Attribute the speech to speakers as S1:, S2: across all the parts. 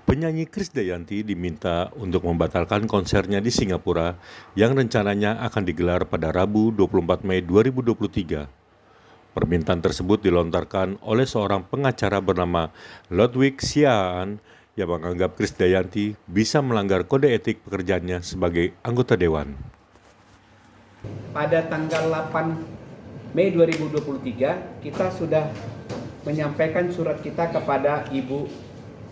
S1: Penyanyi Krisdayanti diminta untuk membatalkan konsernya di Singapura yang rencananya akan digelar pada Rabu 24 Mei 2023. Permintaan tersebut dilontarkan oleh seorang pengacara bernama Ludwig Siaan yang menganggap Krisdayanti bisa melanggar kode etik pekerjaannya sebagai anggota dewan.
S2: Pada tanggal 8 Mei 2023 kita sudah menyampaikan surat kita kepada Ibu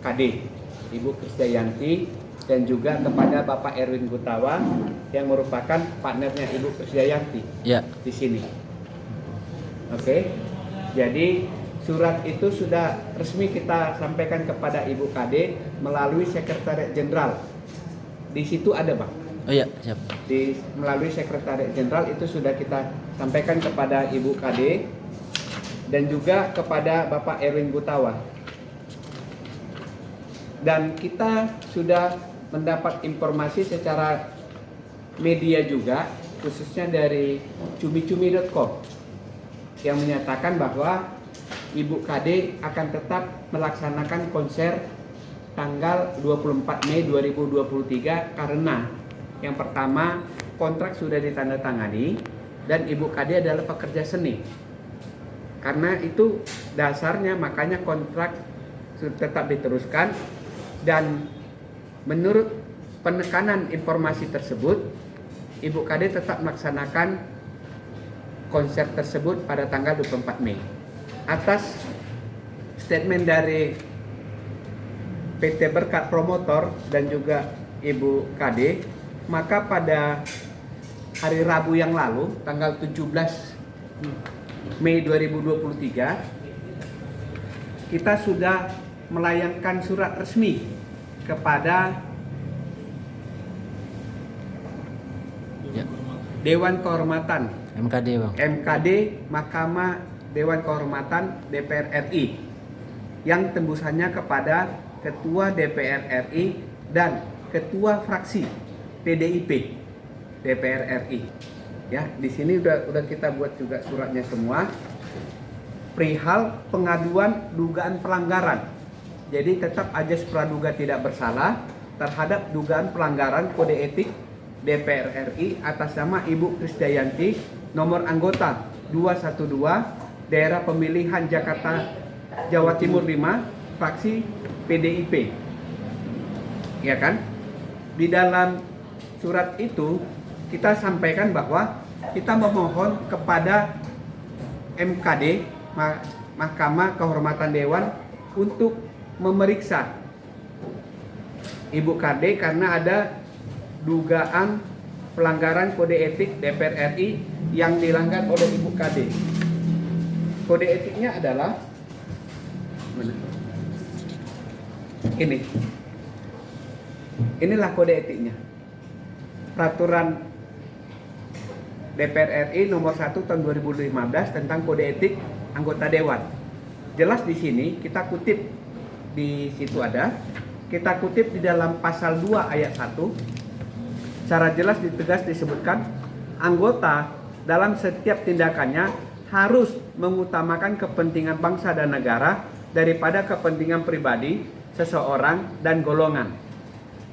S2: KD, Ibu Krisdayanti, dan juga kepada Bapak Erwin Gutawa yang merupakan partnernya Ibu Krisdayanti di sini. Oke, jadi surat itu sudah resmi kita sampaikan kepada Ibu KD melalui Sekretariat Jenderal. Di situ ada, Bang.
S3: Oh iya, siap.
S2: Melalui Sekretariat Jenderal itu sudah kita sampaikan kepada Ibu KD dan juga kepada Bapak Erwin Gutawa. Dan kita sudah mendapat informasi secara media juga, khususnya dari cumi-cumi.com yang menyatakan bahwa Ibu KD akan tetap melaksanakan konser tanggal 24 Mei 2023 karena yang pertama kontrak sudah ditandatangani dan Ibu KD adalah pekerja seni. Karena itu dasarnya makanya kontrak tetap diteruskan dan menurut penekanan informasi tersebut Ibu KD tetap melaksanakan konser tersebut pada tanggal 24 Mei. Atas statement dari PT Berkat Promotor dan juga Ibu KD, maka pada hari Rabu yang lalu, tanggal 17 Mei 2023, kita sudah melayangkan surat resmi kepada Dewan Kehormatan
S3: MKD, Bang.
S2: MKD Mahkamah Dewan Kehormatan DPR RI yang tembusannya kepada Ketua DPR RI dan Ketua Fraksi PDIP DPR RI. Ya, di sini udah kita buat juga suratnya semua. Perihal pengaduan dugaan pelanggaran. Jadi tetap Ajas Praduga tidak bersalah terhadap dugaan pelanggaran kode etik DPR RI atas nama Ibu Krisdayanti, nomor anggota 212, daerah pemilihan Jakarta Jawa Timur 5, fraksi PDIP. Ya kan? Di dalam surat itu kita sampaikan bahwa kita memohon kepada MKD, Mahkamah Kehormatan Dewan, untuk memeriksa Ibu KD karena ada dugaan pelanggaran kode etik DPR RI yang dilanggar oleh Ibu KD. Kode etiknya adalah ini. Inilah kode etiknya. Peraturan DPR RI nomor 1 tahun 2015 tentang kode etik anggota dewan. Jelas di sini kita kutip, di situ ada. Kita kutip di dalam pasal 2 ayat 1. Secara jelas ditegas disebutkan anggota dalam setiap tindakannya harus mengutamakan kepentingan bangsa dan negara daripada kepentingan pribadi seseorang dan golongan.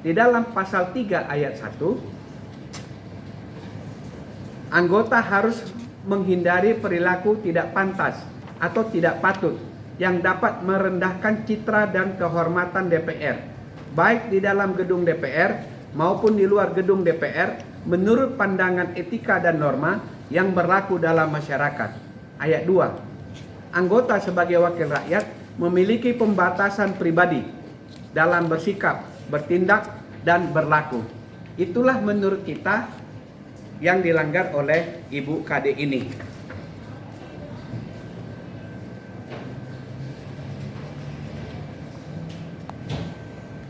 S2: Di dalam pasal 3 ayat 1, anggota harus menghindari perilaku tidak pantas atau tidak patut yang dapat merendahkan citra dan kehormatan DPR, baik di dalam gedung DPR maupun di luar gedung DPR menurut pandangan etika dan norma yang berlaku dalam masyarakat. Ayat 2. Anggota sebagai wakil rakyat memiliki pembatasan pribadi dalam bersikap, bertindak, dan berlaku. Itulah menurut kita yang dilanggar oleh Ibu KD ini.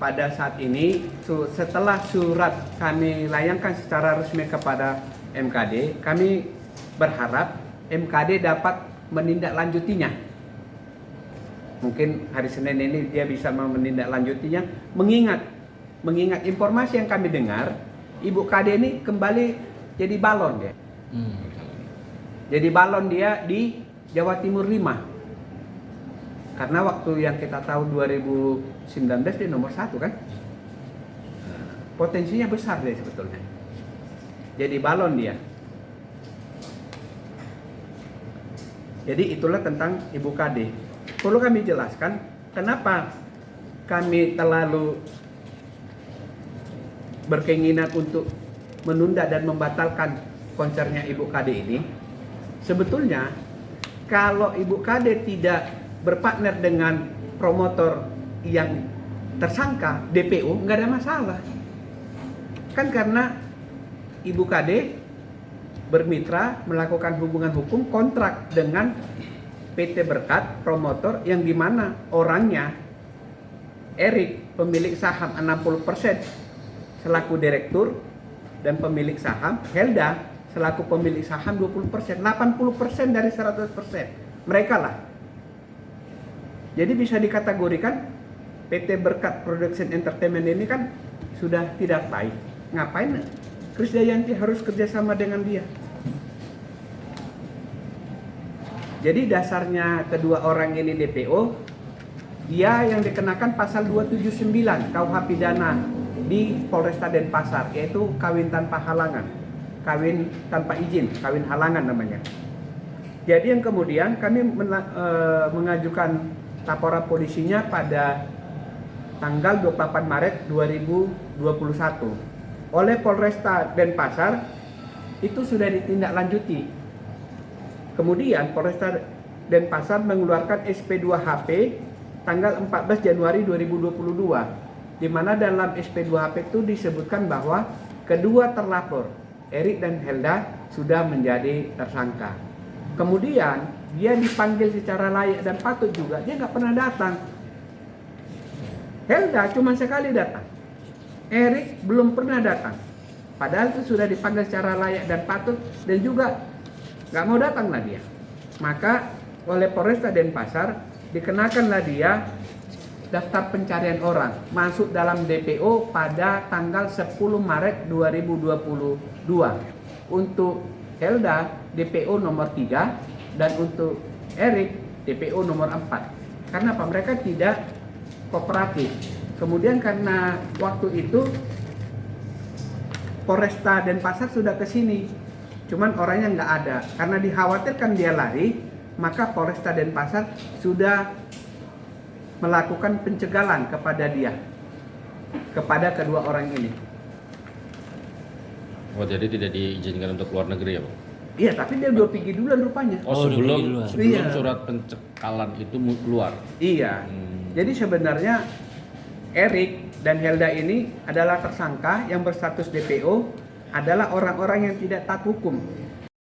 S2: Pada saat ini setelah surat kami layangkan secara resmi kepada MKD, kami berharap MKD dapat menindaklanjutinya. Mungkin hari Senin ini dia bisa menindaklanjutinya, mengingat informasi yang kami dengar, Ibu KD ini kembali jadi balon dia. Jadi balon dia di Jawa Timur 5. Karena waktu yang kita tahu 2019 dia nomor 1 kan. Potensinya besar deh sebetulnya. Jadi balon dia. Jadi itulah tentang Ibu Kade. Perlu kami jelaskan kenapa kami terlalu berkeinginan untuk menunda dan membatalkan konsernya Ibu Kade ini. Sebetulnya kalau Ibu Kade tidak berpartner dengan promotor yang tersangka DPO, nggak ada masalah. Kan karena Ibu Kade bermitra melakukan hubungan hukum kontrak dengan PT Berkat promotor yang dimana orangnya Erik pemilik saham 60% selaku direktur dan pemilik saham, Helda selaku pemilik saham 20%, 80% dari 100%. Mereka lah. Jadi bisa dikategorikan PT Berkat Production Entertainment ini kan sudah tidak baik. Ngapain Krisdayanti harus kerjasama dengan dia? Jadi dasarnya kedua orang ini DPO, dia yang dikenakan pasal 279 KUH pidana di Polresta Denpasar, yaitu kawin tanpa halangan, kawin tanpa izin, kawin halangan namanya. Jadi yang kemudian kami mengajukan laporan polisinya pada tanggal 24 Maret 2021 oleh Polresta Denpasar, itu sudah ditindaklanjuti. Kemudian Polresta Denpasar mengeluarkan SP2HP tanggal 14 Januari 2022, di mana dalam SP2HP itu disebutkan bahwa kedua terlapor Erik dan Helda sudah menjadi tersangka. Kemudian dia dipanggil secara layak dan patut juga, dia nggak pernah datang. Helda cuma sekali datang, Erik belum pernah datang. Padahal itu sudah dipanggil secara layak dan patut, dan juga nggak mau datanglah dia. Maka oleh Polresta Denpasar dikenakanlah dia daftar pencarian orang masuk dalam DPO pada tanggal 10 Maret 2022. Untuk Helda DPO nomor 3 dan untuk Erik DPO nomor 4. Karena apa? Mereka tidak kooperatif. Kemudian karena waktu itu Polresta Denpasar sudah ke sini, cuman orangnya nggak ada. Karena dikhawatirkan dia lari, maka Polresta Denpasar sudah melakukan pencegahan kepada dia, kepada kedua orang ini.
S3: Oh, jadi tidak diizinkan untuk luar negeri ya, Pak?
S2: Iya, tapi dia udah pergi duluan rupanya.
S3: Oh,
S4: Oh,
S3: sebelum
S4: udah pergi
S2: duluan. Iya.
S3: surat pencekalan itu keluar.
S2: Iya. Jadi sebenarnya Erik dan Helda ini adalah tersangka yang berstatus DPO, adalah orang-orang yang tidak taat hukum.